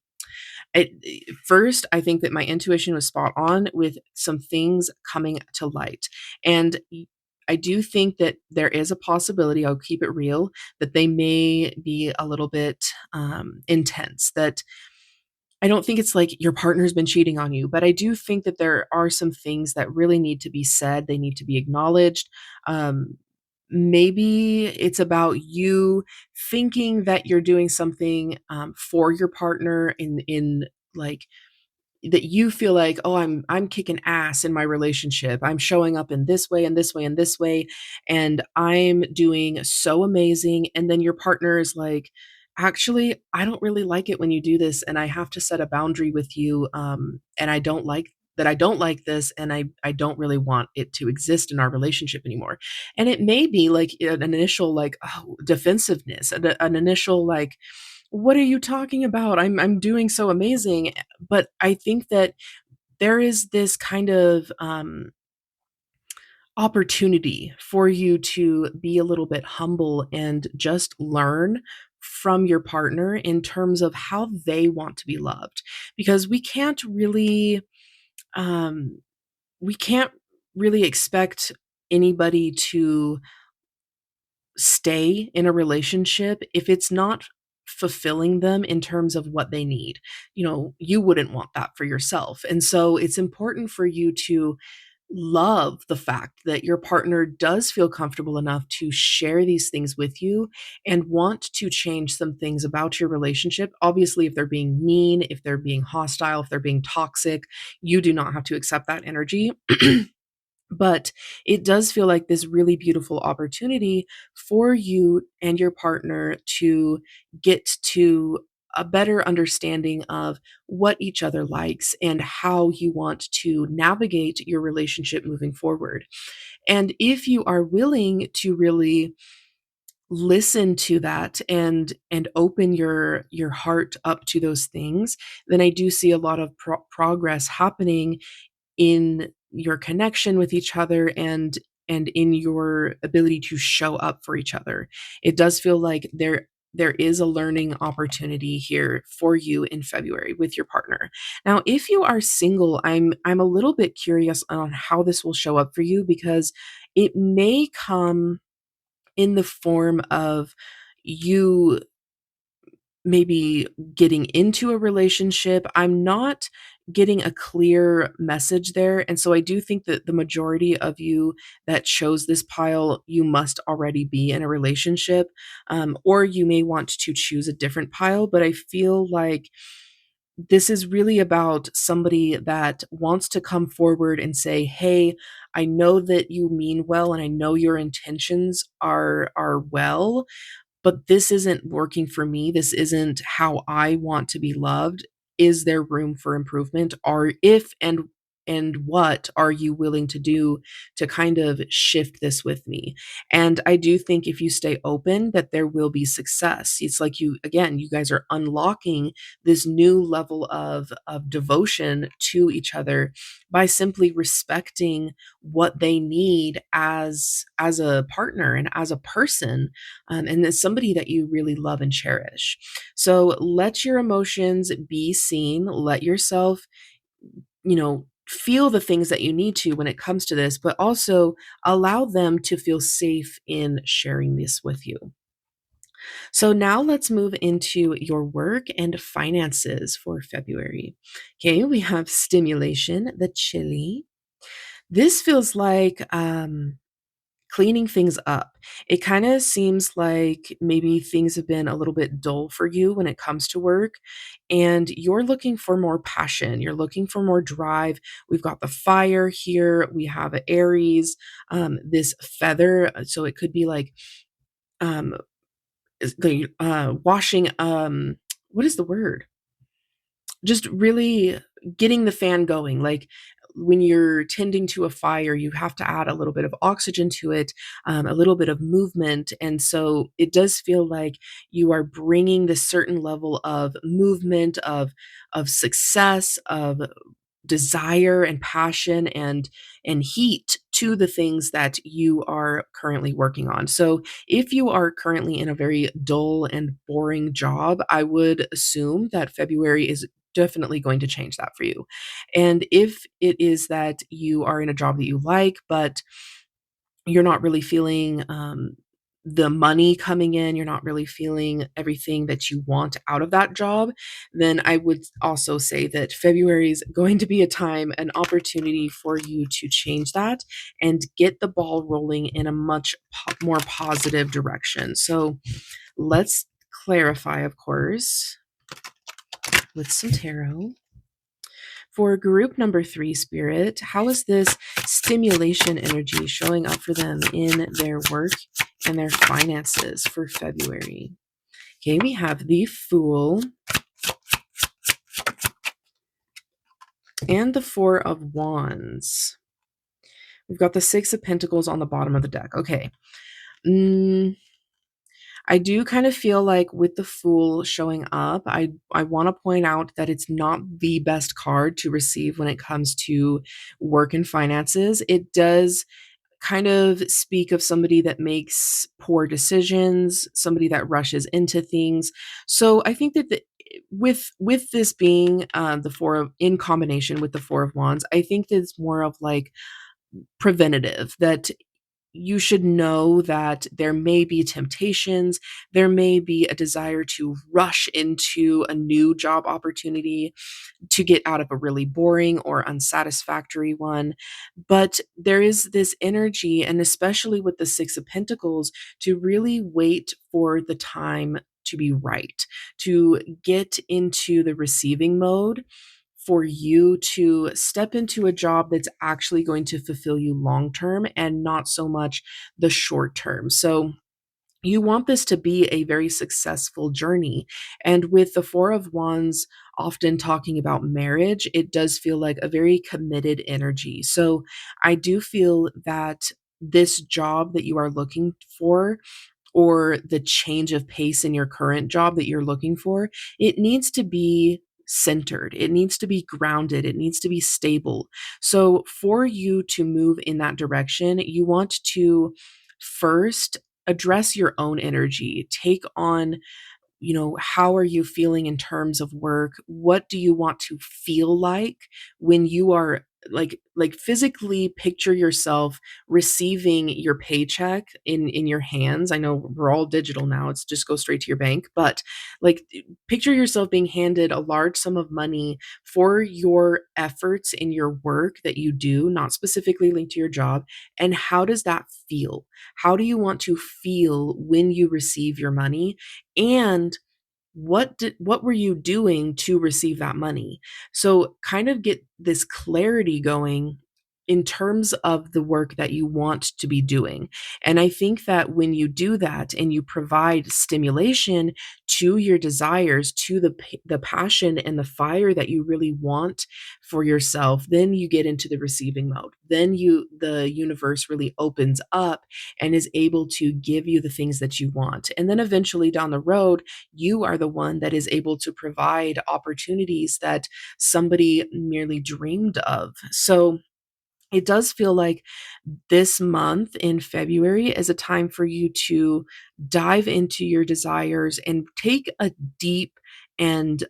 First, I think that my intuition was spot on with some things coming to light. And I do think that there is a possibility, I'll keep it real, that they may be a little bit intense. That I don't think it's like your partner's been cheating on you, but I do think that there are some things that really need to be said. They need to be acknowledged. Maybe it's about you thinking that you're doing something for your partner in like that you feel like, "Oh, I'm kicking ass in my relationship. I'm showing up in this way and this way and this way, and I'm doing so amazing." And then your partner is like, "Actually, I don't really like it when you do this, and I have to set a boundary with you, and I don't like this, and I don't really want it to exist in our relationship anymore." And it may be like an initial like, oh, defensiveness, an initial like, "What are you talking about? I'm doing so amazing." But I think that there is this kind of opportunity for you to be a little bit humble and just learn from your partner in terms of how they want to be loved, because um we can't really expect anybody to stay in a relationship if it's not fulfilling them in terms of what they need. You know, you wouldn't want that for yourself. And so it's important for you to love the fact that your partner does feel comfortable enough to share these things with you and want to change some things about your relationship. Obviously, if they're being mean, if they're being hostile, if they're being toxic, you do not have to accept that energy. But it does feel like this really beautiful opportunity for you and your partner to get to a better understanding of what each other likes and how you want to navigate your relationship moving forward. And if you are willing to really listen to that and open your heart up to those things, then I do see a lot of progress happening in your connection with each other and in your ability to show up for each other. It does feel like there is a learning opportunity here for you in February with your partner. Now, if you are single, I'm a little bit curious on how this will show up for you, because it may come in the form of you maybe getting into a relationship. I'm not getting a clear message there. And so I do think that the majority of you that chose this pile, you must already be in a relationship, or you may want to choose a different pile. But I feel like this is really about somebody that wants to come forward and say, "Hey, I know that you mean well and I know your intentions are well, but this isn't working for me. This isn't how I want to be loved. Is there room for improvement? Or if and what are you willing to do to kind of shift this with me?" And I do think if you stay open, that there will be success. It's like you guys are unlocking this new level of devotion to each other by simply respecting what they need as a partner and as a person, and as somebody that you really love and cherish. So let your emotions be seen. Let yourself, feel the things that you need to when it comes to this, but also allow them to feel safe in sharing this with you. So now let's move into your work and finances for February. Okay, we have stimulation, the chili. This feels like cleaning things up. It kind of seems like maybe things have been a little bit dull for you when it comes to work, and you're looking for more passion. You're looking for more drive. We've got the fire here. We have Aries, this feather. So it could be like um, the washing. What is the word? Just really getting the fan going. Like when you're tending to a fire, you have to add a little bit of oxygen to it, a little bit of movement. And so it does feel like you are bringing this certain level of movement, of success, of desire and passion and heat to the things that you are currently working on. So if you are currently in a very dull and boring job, I would assume that February is definitely going to change that for you. And if it is that you are in a job that you like, but you're not really feeling the money coming in, you're not really feeling everything that you want out of that job, then I would also say that February is going to be a time, an opportunity for you to change that and get the ball rolling in a much more positive direction. So let's clarify, of course, with some tarot. For group number 3, Spirit, how is this stimulation energy showing up for them in their work and their finances for February? Okay, we have the Fool and the Four of Wands. We've got the Six of Pentacles on the bottom of the deck. Okay. I do kind of feel like with the Fool showing up, I want to point out that it's not the best card to receive when it comes to work and finances. It does kind of speak of somebody that makes poor decisions, somebody that rushes into things. So I think that with this being the four of in combination with the four of wands, I think that it's more of like preventative, that you should know that there may be temptations, there may be a desire to rush into a new job opportunity, to get out of a really boring or unsatisfactory one. But there is this energy, and especially with the Six of Pentacles, to really wait for the time to be right, to get into the receiving mode, for you to step into a job that's actually going to fulfill you long term and not so much the short term. So, you want this to be a very successful journey. And with the Four of Wands often talking about marriage, it does feel like a very committed energy. So I do feel that this job that you are looking for, or the change of pace in your current job that you're looking for, it needs to be centered. It needs to be grounded. It needs to be stable. So, for you to move in that direction, you want to first address your own energy. Take on, how are you feeling in terms of work? What do you want to feel like when you are like physically picture yourself receiving your paycheck in your hands. I know we're all digital now. It's just go straight to your bank, but like picture yourself being handed a large sum of money for your efforts in your work that you do, not specifically linked to your job. And how does that feel? How do you want to feel when you receive your money? And what were you doing to receive that money? So kind of get this clarity going in terms of the work that you want to be doing. And I think that when you do that and you provide stimulation to your desires, to the passion and the fire that you really want for yourself, then you get into the receiving mode. Then the universe really opens up and is able to give you the things that you want. And then eventually down the road, you are the one that is able to provide opportunities that somebody merely dreamed of. So it does feel like this month in February is a time for you to dive into your desires and take a deep and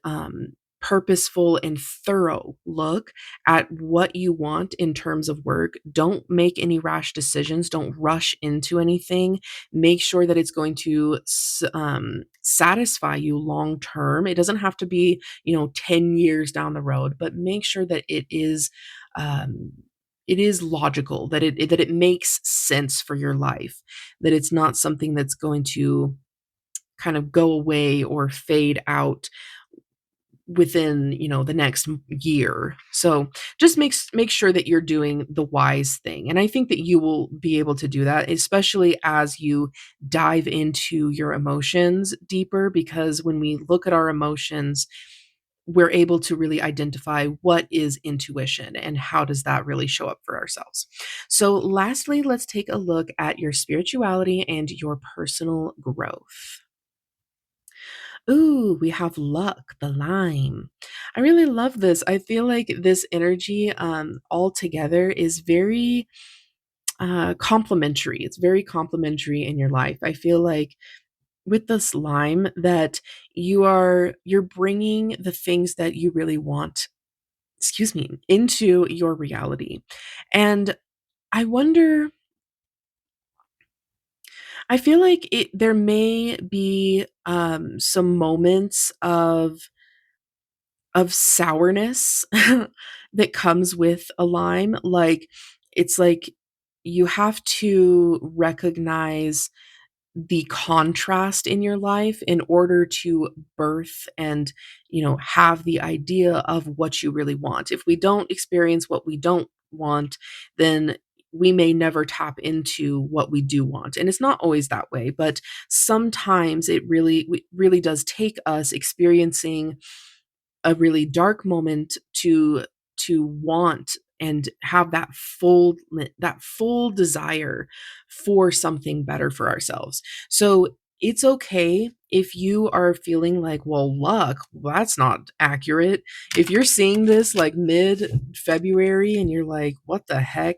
purposeful and thorough look at what you want in terms of work. Don't make any rash decisions. Don't rush into anything. Make sure that it's going to satisfy you long term. It doesn't have to be, 10 years down the road, but make sure that Um, it is logical, that it makes sense for your life, that it's not something that's going to kind of go away or fade out within, the next year. So just make sure that you're doing the wise thing. And I think that you will be able to do that, especially as you dive into your emotions deeper, because when we look at our emotions, we're able to really identify what is intuition and how does that really show up for ourselves. So lastly, let's take a look at your spirituality and your personal growth. Ooh, we have luck, the lime. I really love this. I feel like this energy altogether is very complementary. It's very complementary in your life. I feel like with this lime that you're bringing the things that you really want, excuse me, into your reality. And I wonder, I feel like there may be some moments of sourness that comes with a lime. Like, it's like you have to recognize the contrast in your life in order to birth and, have the idea of what you really want. If we don't experience what we don't want, then we may never tap into what we do want. And it's not always that way, but sometimes really does take us experiencing a really dark moment to want and have that full desire for something better for ourselves. So it's okay if you are feeling like, well, luck, that's not accurate. If you're seeing this like mid February and you're like, what the heck?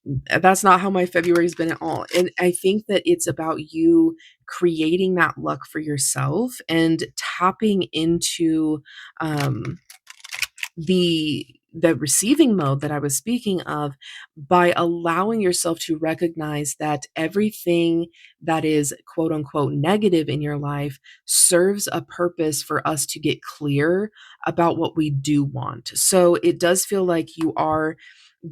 That's not how my February's been at all. And I think that it's about you creating that luck for yourself and tapping into um, the receiving mode that I was speaking of by allowing yourself to recognize that everything that is quote unquote negative in your life serves a purpose for us to get clear about what we do want. So it does feel like you are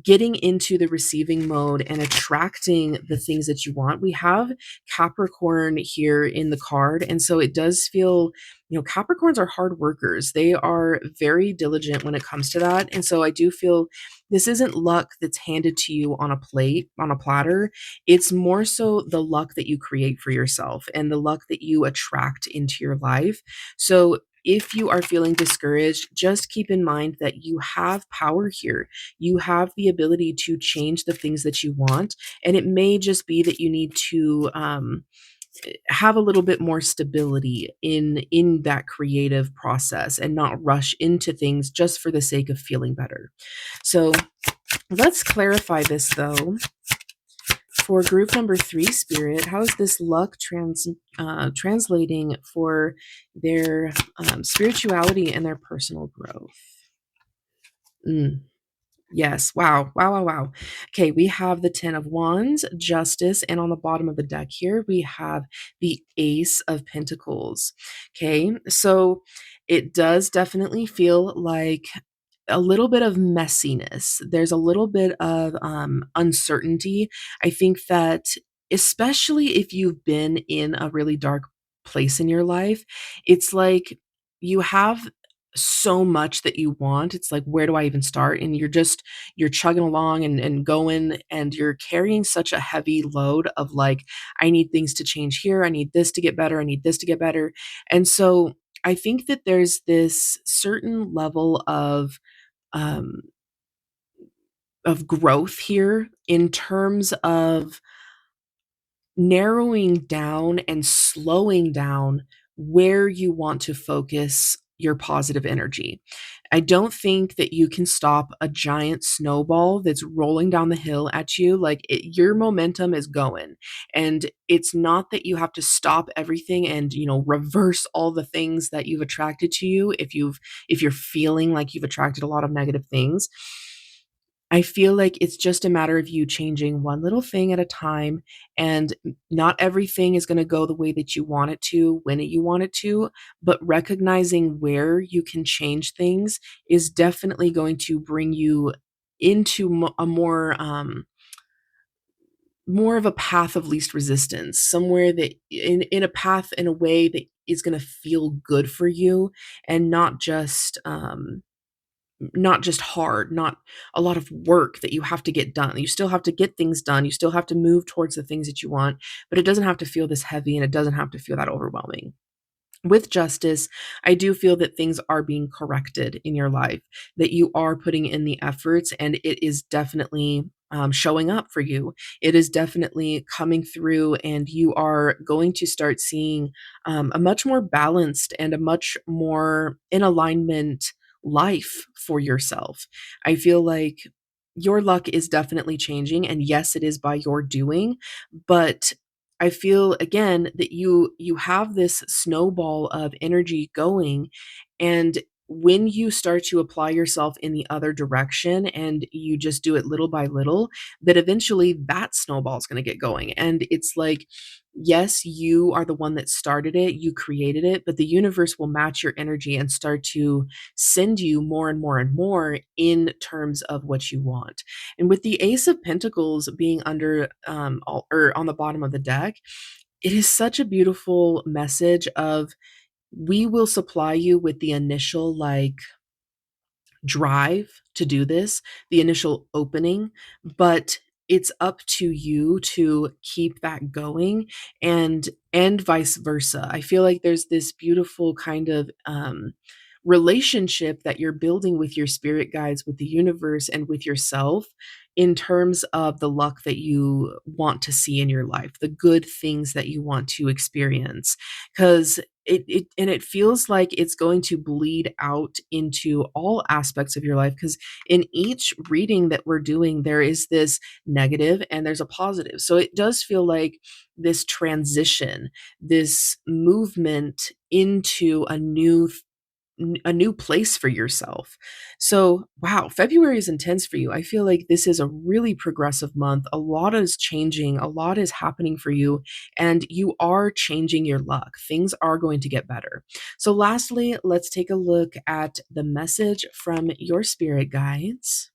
getting into the receiving mode and attracting the things that you want. We have Capricorn here in the card. And so it does feel, Capricorns are hard workers. They are very diligent when it comes to that. And so I do feel this isn't luck that's handed to you on a plate, on a platter. It's more so the luck that you create for yourself and the luck that you attract into your life. So if you are feeling discouraged, just keep in mind that you have power here. You have the ability to change the things that you want. And it may just be that you need to have a little bit more stability in that creative process and not rush into things just for the sake of feeling better. So let's clarify this though. For group number 3, Spirit, how is this luck translating for their spirituality and their personal growth? Mm. Yes. Wow. Wow. Wow. Wow. Okay. We have the 10 of Wands, Justice, and on the bottom of the deck here, we have the Ace of Pentacles. Okay. So it does definitely feel like a little bit of messiness. There's a little bit of uncertainty. I think that, especially if you've been in a really dark place in your life, it's like you have so much that you want. It's like, where do I even start? And you're chugging along and going, and you're carrying such a heavy load of like, I need things to change here. I need this to get better. I need this to get better. And so I think that there's this certain level um, of growth here in terms of narrowing down and slowing down where you want to focus your positive energy. I don't think that you can stop a giant snowball that's rolling down the hill at you. Like your momentum is going. And it's not that you have to stop everything and, reverse all the things that you've attracted to you if you're feeling like you've attracted a lot of negative things. I feel like it's just a matter of you changing one little thing at a time, and not everything is going to go the way that you want it to, when you want it to, but recognizing where you can change things is definitely going to bring you into a more of a path of least resistance, somewhere that in a path in a way that is going to feel good for you and not just hard, not a lot of work that you have to get done. You still have to get things done. You still have to move towards the things that you want, but it doesn't have to feel this heavy and it doesn't have to feel that overwhelming. With justice, I do feel that things are being corrected in your life, that you are putting in the efforts, and it is definitely showing up for you. It is definitely coming through, and you are going to start seeing a much more balanced and a much more in alignment life for yourself. I feel like your luck is definitely changing, and yes, it is by your doing, but I feel again that you have this snowball of energy going, and when you start to apply yourself in the other direction and you just do it little by little, that eventually that snowball is going to get going. And it's like, yes, you are the one that started it, you created it, but the universe will match your energy and start to send you more and more and more in terms of what you want. And with the Ace of Pentacles being under or on the bottom of the deck, it is such a beautiful message of, we will supply you with the initial like drive to do this, the initial opening, but it's up to you to keep that going, and vice versa. I feel like there's this beautiful kind of relationship that you're building with your spirit guides, with the universe, and with yourself in terms of the luck that you want to see in your life, the good things that you want to experience. Because it feels like it's going to bleed out into all aspects of your life, because in each reading that we're doing there is this negative and there's a positive, so it does feel like this transition, this movement into a new place for yourself. So, wow, February is intense for you. I feel like this is a really progressive month. A lot is changing, a lot is happening for you, and you are changing your luck. Things are going to get better. So, lastly, let's take a look at the message from your spirit guides.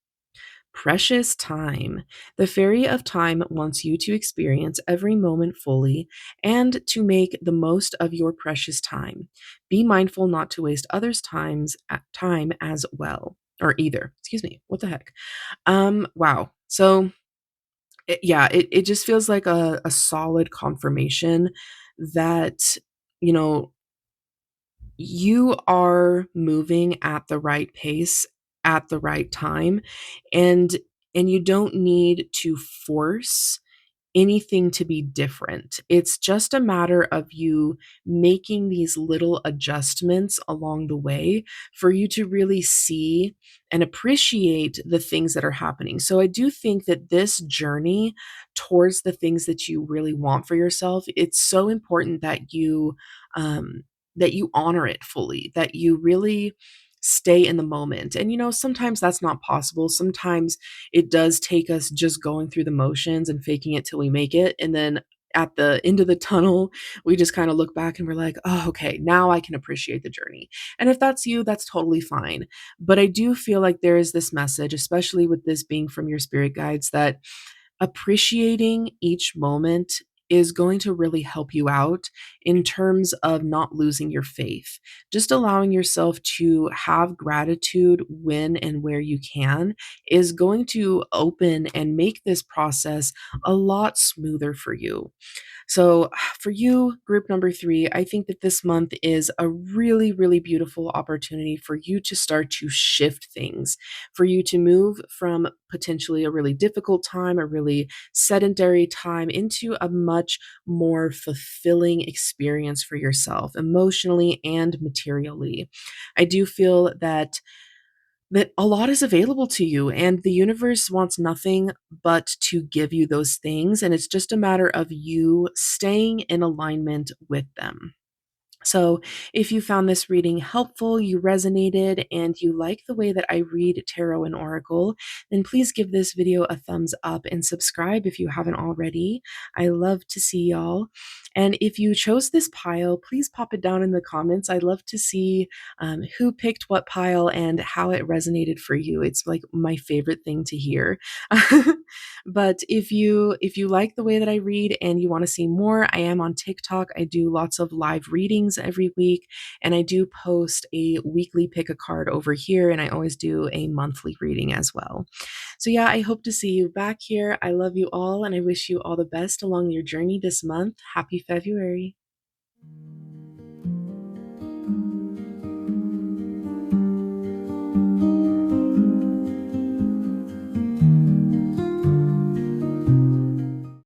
Precious time. The Fairy of Time wants you to experience every moment fully and to make the most of your precious time. Be mindful not to waste others' time as well. Or either. Excuse me. What the heck? Wow. So it just feels like a solid confirmation that, you know, you are moving at the right pace at the right time, and you don't need to force anything to be different. It's just a matter of you making these little adjustments along the way for you to really see and appreciate the things that are happening. So I do think that this journey towards the things that you really want for yourself, it's so important that you honor it fully, that you really stay in the moment. And sometimes that's not possible. Sometimes it does take us just going through the motions and faking it till we make it. And then at the end of the tunnel, we just kind of look back and we're like, oh, okay, now I can appreciate the journey. And if that's you, that's totally fine. But I do feel like there is this message, especially with this being from your spirit guides, that appreciating each moment is going to really help you out in terms of not losing your faith. Just allowing yourself to have gratitude when and where you can is going to open and make this process a lot smoother for you. So, for you, group number three, I think that this month is a really, really beautiful opportunity for you to start to shift things, for you to move from potentially a really difficult time, a really sedentary time, into a much more fulfilling experience for yourself, emotionally and materially. I do feel that a lot is available to you, and the universe wants nothing but to give you those things, and it's just a matter of you staying in alignment with them. So, if you found this reading helpful, you resonated, and you like the way that I read tarot and oracle, then please give this video a thumbs up and subscribe if you haven't already. I love to see y'all. And if you chose this pile, please pop it down in the comments. I'd love to see who picked what pile and how it resonated for you. It's like my favorite thing to hear. But if you like the way that I read and you want to see more, I am on TikTok. I do lots of live readings every week, and I do post a weekly pick a card over here, and I always do a monthly reading as well. So yeah, I hope to see you back here. I love you all, and I wish you all the best along your journey this month. Happy February.